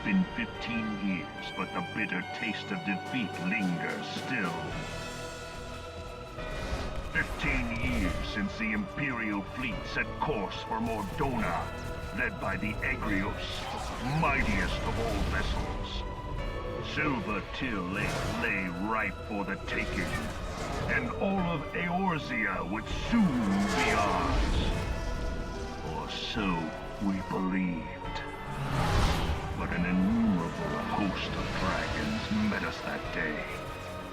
been 15 years, but the bitter taste of defeat lingers still. 15 years since the Imperial fleet set course for Mordona, led by the Agrios, mightiest of all vessels. Silver Till lay ripe for the taking, and all of Eorzea would soon be ours. Or so we believed. But an innumerable host of dragons met us that day,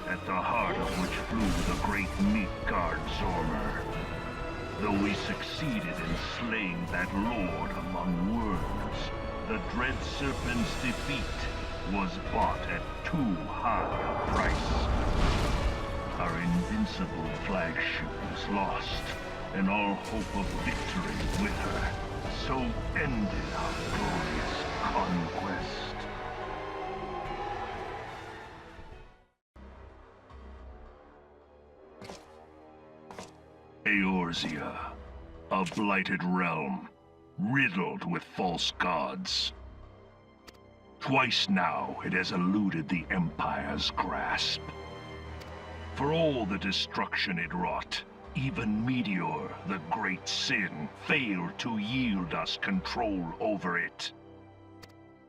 at the heart of which flew the great meat guard Zormer. Though we succeeded in slaying that lord among worms, the dread serpent's defeat was bought at too high a price. Our invincible flagship was lost, and all hope of victory with her. So ended our glorious conquest. Eorzea, a blighted realm, riddled with false gods. Twice now it has eluded the Empire's grasp. For all the destruction it wrought, even Meteor, the great sin, failed to yield us control over it.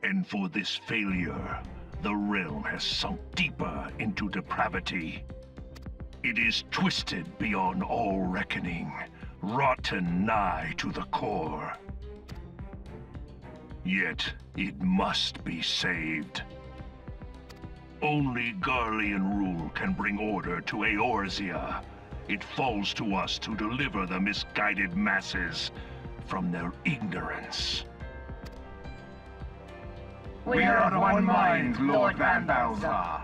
And for this failure, the realm has sunk deeper into depravity. It is twisted beyond all reckoning, rotten nigh to the core. Yet, it must be saved. Only Garlean rule can bring order to Eorzea. It falls to us to deliver the misguided masses from their ignorance. We are of one mind, Lord Van Balzar.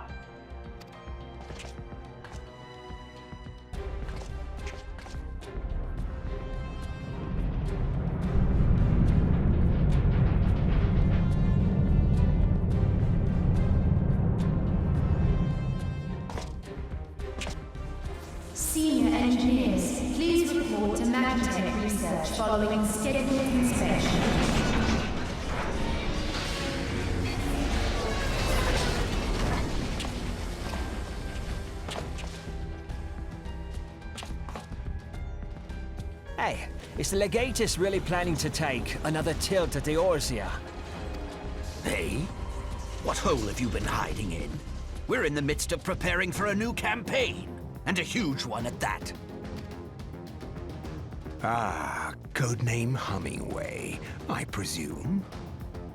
Senior engineers, please report to Magitech research following scheduled inspection. Hey, is the Legatus really planning to take another tilt at Eorzea? Hey? What hole have you been hiding in? We're in the midst of preparing for a new campaign, and a huge one at that. Ah, codename Hummingway, I presume?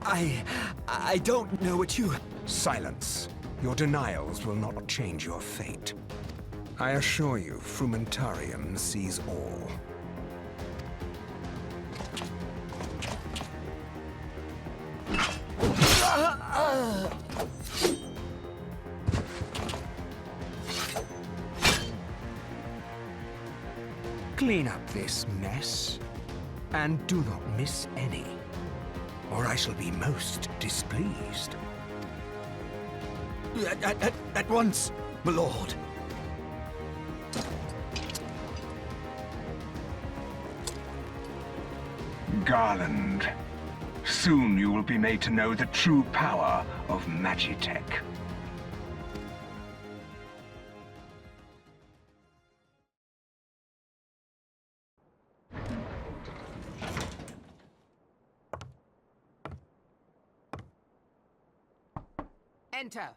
I don't know what you... Silence. Your denials will not change your fate. I assure you, Frumentarium sees all. Clean up this mess, and do not miss any, or I shall be most displeased. At once, my lord. Garland, soon you will be made to know the true power of Magitech. Enter!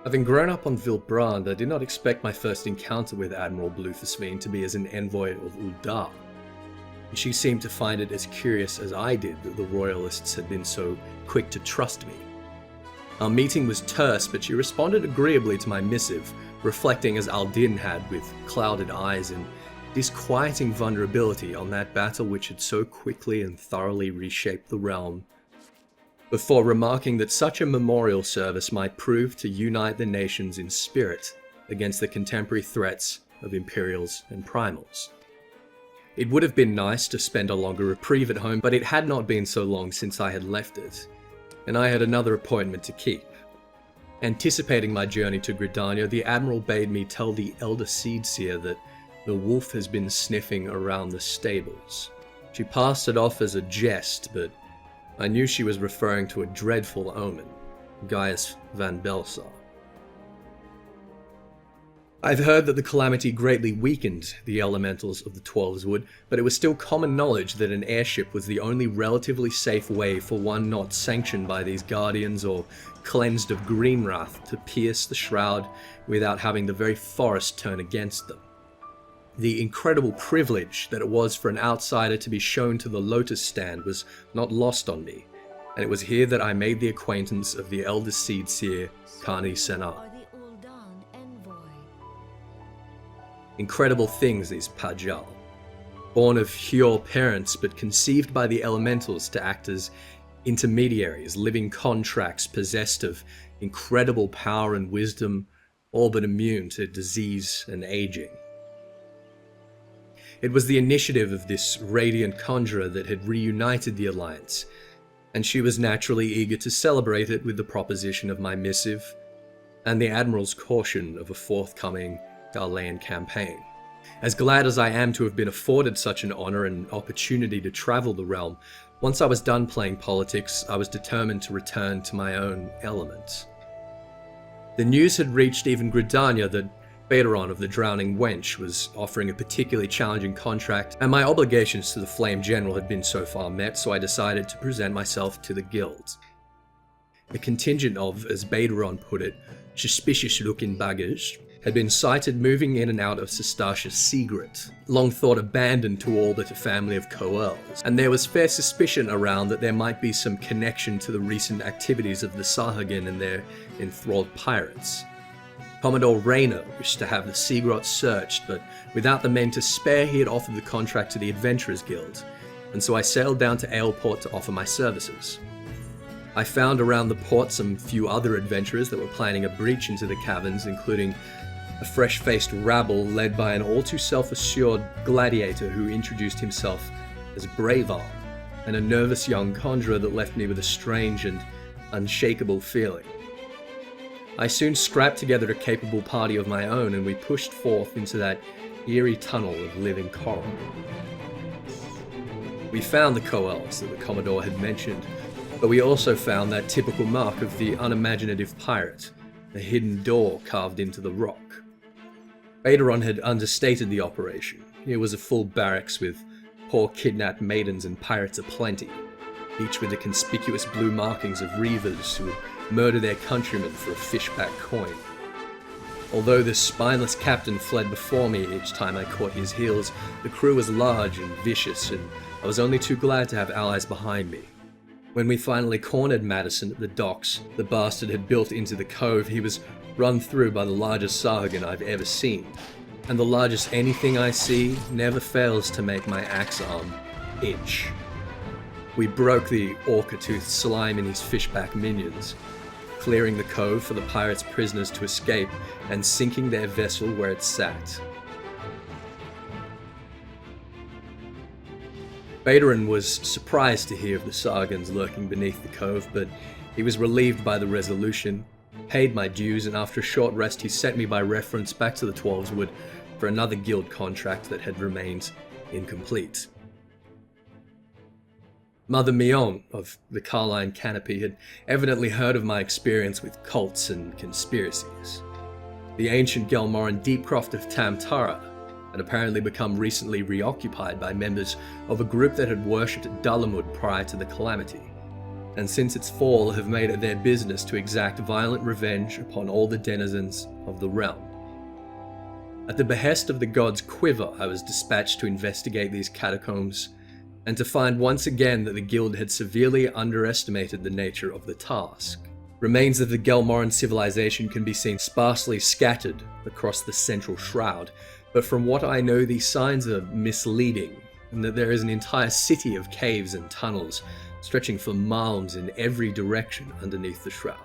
Having grown up on Vilbrand, I did not expect my first encounter with Admiral Bluthesveen to be as an envoy of Uldar. And she seemed to find it as curious as I did that the Royalists had been so quick to trust me. Our meeting was terse, but she responded agreeably to my missive, reflecting as Aldin had with clouded eyes and disquieting vulnerability on that battle which had so quickly and thoroughly reshaped the realm, before remarking that such a memorial service might prove to unite the nations in spirit against the contemporary threats of Imperials and Primals. It would have been nice to spend a longer reprieve at home, but it had not been so long since I had left it, and I had another appointment to keep. Anticipating my journey to Gridania, the Admiral bade me tell the Elder Seedseer that the wolf has been sniffing around the stables. She passed it off as a jest, but I knew she was referring to a dreadful omen, Gaius van Belsar. I've heard that the calamity greatly weakened the elementals of the Twelves Wood, but it was still common knowledge that an airship was the only relatively safe way for one not sanctioned by these guardians or cleansed of green wrath to pierce the shroud without having the very forest turn against them. The incredible privilege that it was for an outsider to be shown to the Lotus Stand was not lost on me, and it was here that I made the acquaintance of the elder seed seer, Kan-E-Senna. Incredible things, these Pajal. Born of Hjor parents, but conceived by the elementals to act as intermediaries, living contracts possessed of incredible power and wisdom, all but immune to disease and aging. It was the initiative of this radiant conjurer that had reunited the Alliance, and she was naturally eager to celebrate it with the proposition of my missive and the Admiral's caution of a forthcoming Galaean campaign. As glad as I am to have been afforded such an honor and opportunity to travel the realm, once I was done playing politics, I was determined to return to my own element. The news had reached even Gridania that Baderon of the Drowning Wench was offering a particularly challenging contract, and my obligations to the Flame General had been so far met, so I decided to present myself to the guild. A contingent of, as Baderon put it, suspicious-looking buggers had been sighted moving in and out of Sastasha's Secret, long thought abandoned to all but a family of Coels, and there was fair suspicion around that there might be some connection to the recent activities of the Sahagin and their enthralled pirates. Commodore Rayner wished to have the Seagrot searched, but without the men to spare, he had offered the contract to the Adventurers Guild, and so I sailed down to Aleport to offer my services. I found around the port some few other adventurers that were planning a breach into the caverns, including a fresh-faced rabble led by an all-too-self-assured gladiator who introduced himself as Bravar, and a nervous young conjurer that left me with a strange and unshakable feeling. I soon scrapped together a capable party of my own, and we pushed forth into that eerie tunnel of living coral. We found the Coels that the Commodore had mentioned, but we also found that typical mark of the unimaginative pirate, a hidden door carved into the rock. Baderon had understated the operation. Here was a full barracks with poor kidnapped maidens and pirates aplenty, each with the conspicuous blue markings of reavers who would murder their countrymen for a fishback coin. Although the spineless captain fled before me each time I caught his heels, the crew was large and vicious, and I was only too glad to have allies behind me. When we finally cornered Madison at the docks the bastard had built into the cove, he was run through by the largest Sahagin I've ever seen, and the largest anything I see never fails to make my axe arm itch. We broke the orca-toothed slime in his fishback minions, clearing the cove for the pirates' prisoners to escape and sinking their vessel where it sat. Baderon was surprised to hear of the Sahagins lurking beneath the cove, but he was relieved by the resolution, paid my dues, and after a short rest he sent me by reference back to the Twelves Wood for another guild contract that had remained incomplete. Mother Mion of the Carline Canopy had evidently heard of my experience with cults and conspiracies. The ancient Gelmoran Deepcroft of Tam-Tara had apparently become recently reoccupied by members of a group that had worshipped Dalamud prior to the calamity, and since its fall have made it their business to exact violent revenge upon all the denizens of the realm. At the behest of the god's Quiver, I was dispatched to investigate these catacombs, and to find once again that the guild had severely underestimated the nature of the task. Remains of the Gelmoran civilization can be seen sparsely scattered across the central shroud, but from what I know these signs are misleading, and that there is an entire city of caves and tunnels stretching for miles in every direction underneath the shroud,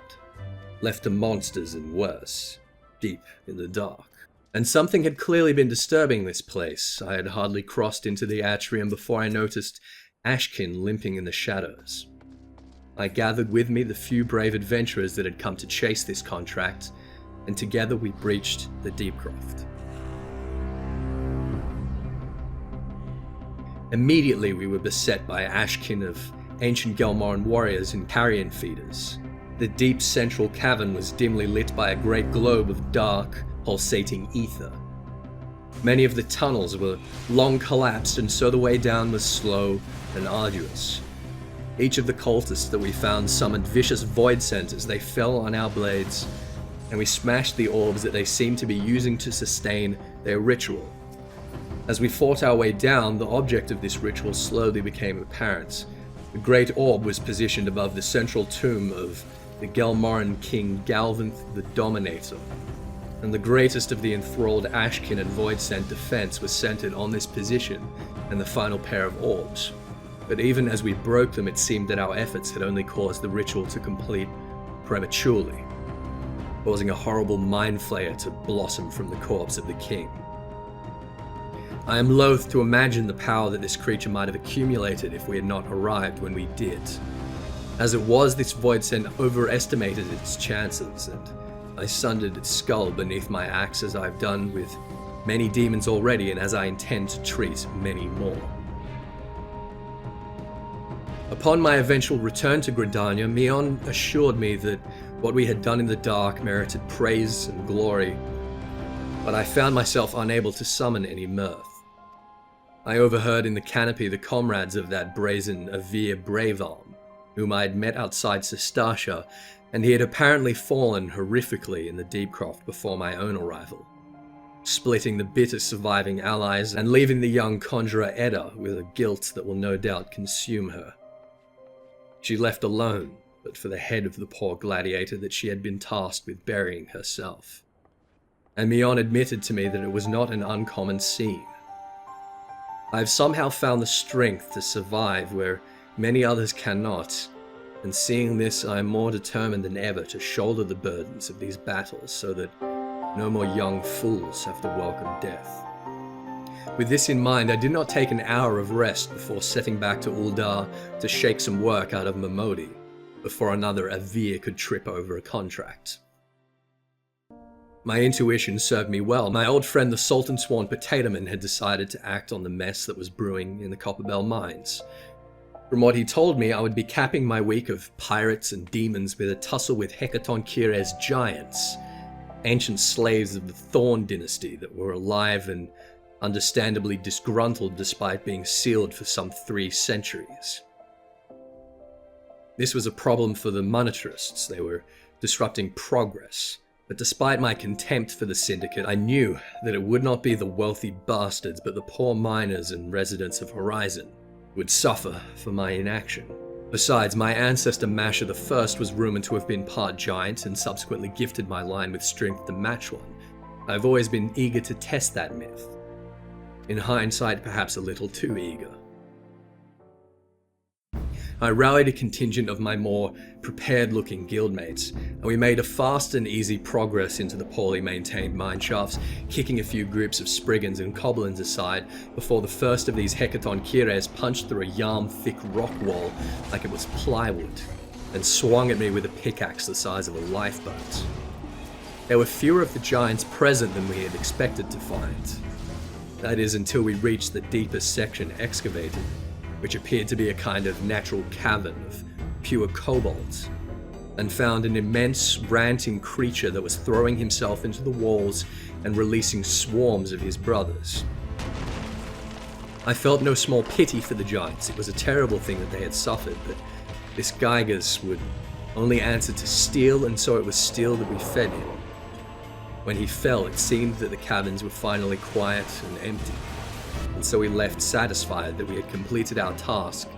left to monsters and worse, deep in the dark. And something had clearly been disturbing this place. I had hardly crossed into the atrium before I noticed Ashkin limping in the shadows. I gathered with me the few brave adventurers that had come to chase this contract, and together we breached the Deepcroft. Immediately we were beset by ashkin of ancient Gelmoran warriors and carrion feeders. The deep central cavern was dimly lit by a great globe of dark, pulsating ether. Many of the tunnels were long collapsed, and so the way down was slow and arduous. Each of the cultists that we found summoned vicious void centers. They fell on our blades, and we smashed the orbs that they seemed to be using to sustain their ritual. As we fought our way down, the object of this ritual slowly became apparent. The great orb was positioned above the central tomb of the Gelmoran king Galvanth the Dominator, and the greatest of the enthralled Ashkin and Voidsent defense was centered on this position and the final pair of orbs. But even as we broke them, it seemed that our efforts had only caused the ritual to complete prematurely, causing a horrible mind flayer to blossom from the corpse of the king. I am loath to imagine the power that this creature might have accumulated if we had not arrived when we did. As it was, this Voidsent overestimated its chances, and I sundered its skull beneath my axe, as I've done with many demons already, and as I intend to treat many more. Upon my eventual return to Gridania, Mion assured me that what we had done in the dark merited praise and glory, but I found myself unable to summon any mirth. I overheard in the canopy the comrades of that brazen Avir Bravearm, whom I had met outside Sastasha, and he had apparently fallen horrifically in the Deepcroft before my own arrival, splitting the bitter surviving allies and leaving the young conjurer Edda with a guilt that will no doubt consume her. She left alone, but for the head of the poor gladiator that she had been tasked with burying herself. And Mion admitted to me that it was not an uncommon scene. I have somehow found the strength to survive where many others cannot, and seeing this, I am more determined than ever to shoulder the burdens of these battles so that no more young fools have to welcome death. With this in mind, I did not take an hour of rest before setting back to Uldar to shake some work out of Mamodi, before another Avir could trip over a contract. My intuition served me well. My old friend the Sultan-sworn Potatoman had decided to act on the mess that was brewing in the Copperbell Mines. From what he told me, I would be capping my week of pirates and demons with a tussle with Hecaton Kire's giants, ancient slaves of the Thorn dynasty that were alive and understandably disgruntled despite being sealed for some 3 centuries. This was a problem for the monetarists. They were disrupting progress. But despite my contempt for the syndicate, I knew that it would not be the wealthy bastards, but the poor miners and residents of Horizon would suffer for my inaction. Besides, my ancestor Masha I was rumored to have been part giant and subsequently gifted my line with strength to match one. I've always been eager to test that myth. In hindsight, perhaps a little too eager. I rallied a contingent of my more prepared-looking guildmates, and we made a fast and easy progress into the poorly maintained mine shafts, kicking a few groups of Spriggans and Cobblins aside before the first of these Hecaton Kires punched through a yarn-thick rock wall like it was plywood, and swung at me with a pickaxe the size of a lifeboat. There were fewer of the giants present than we had expected to find. That is, until we reached the deepest section excavated, which appeared to be a kind of natural cavern of pure cobalt, and found an immense, ranting creature that was throwing himself into the walls and releasing swarms of his brothers. I felt no small pity for the giants. It was a terrible thing that they had suffered, but this Gygas would only answer to steel, and so it was steel that we fed him. When he fell, it seemed that the caverns were finally quiet and empty. And so we left satisfied that we had completed our task,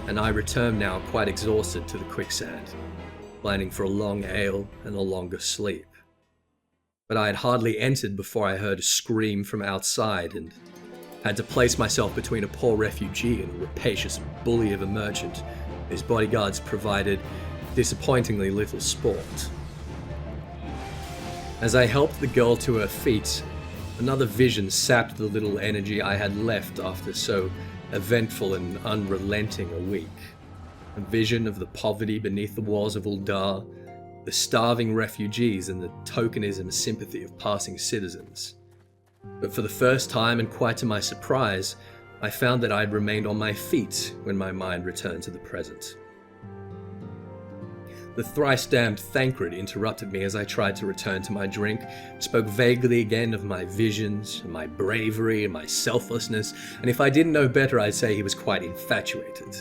and I returned now quite exhausted to the quicksand, planning for a long ale and a longer sleep. But I had hardly entered before I heard a scream from outside and had to place myself between a poor refugee and a rapacious bully of a merchant whose bodyguards provided disappointingly little sport. As I helped the girl to her feet, another vision sapped the little energy I had left after so eventful and unrelenting a week. A vision of the poverty beneath the walls of Uldar, the starving refugees, and the tokenism sympathy of passing citizens. But for the first time, and quite to my surprise, I found that I had remained on my feet when my mind returned to the present. The thrice-damned Thancred interrupted me as I tried to return to my drink, spoke vaguely again of my visions, and my bravery, and my selflessness, and if I didn't know better, I'd say he was quite infatuated.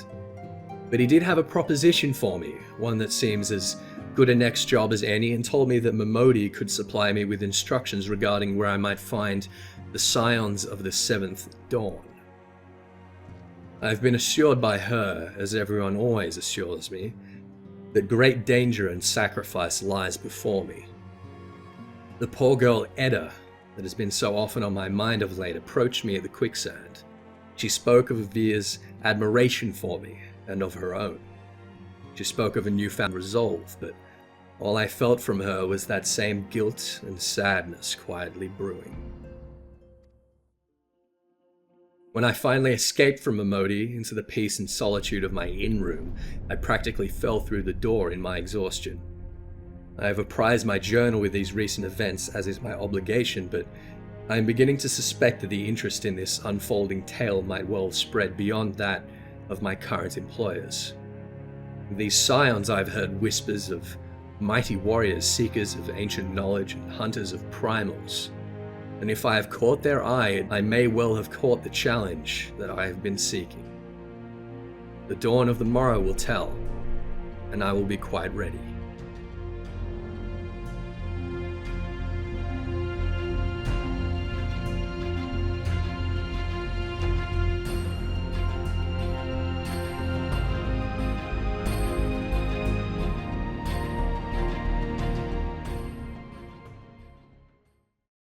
But he did have a proposition for me, one that seems as good a next job as any, and told me that Momodi could supply me with instructions regarding where I might find the scions of the Seventh Dawn. I've been assured by her, as everyone always assures me, that great danger and sacrifice lies before me. The poor girl Edda, that has been so often on my mind of late, approached me at the quicksand. She spoke of Veer's admiration for me, and of her own. She spoke of a newfound resolve, but all I felt from her was that same guilt and sadness quietly brewing. When I finally escaped from Momodi into the peace and solitude of my inn room, I practically fell through the door in my exhaustion. I have apprised my journal with these recent events, as is my obligation, but I am beginning to suspect that the interest in this unfolding tale might well spread beyond that of my current employers. These scions, I've heard whispers of mighty warriors, seekers of ancient knowledge, and hunters of primals. And if I have caught their eye, I may well have caught the challenge that I have been seeking. The dawn of the morrow will tell, and I will be quite ready.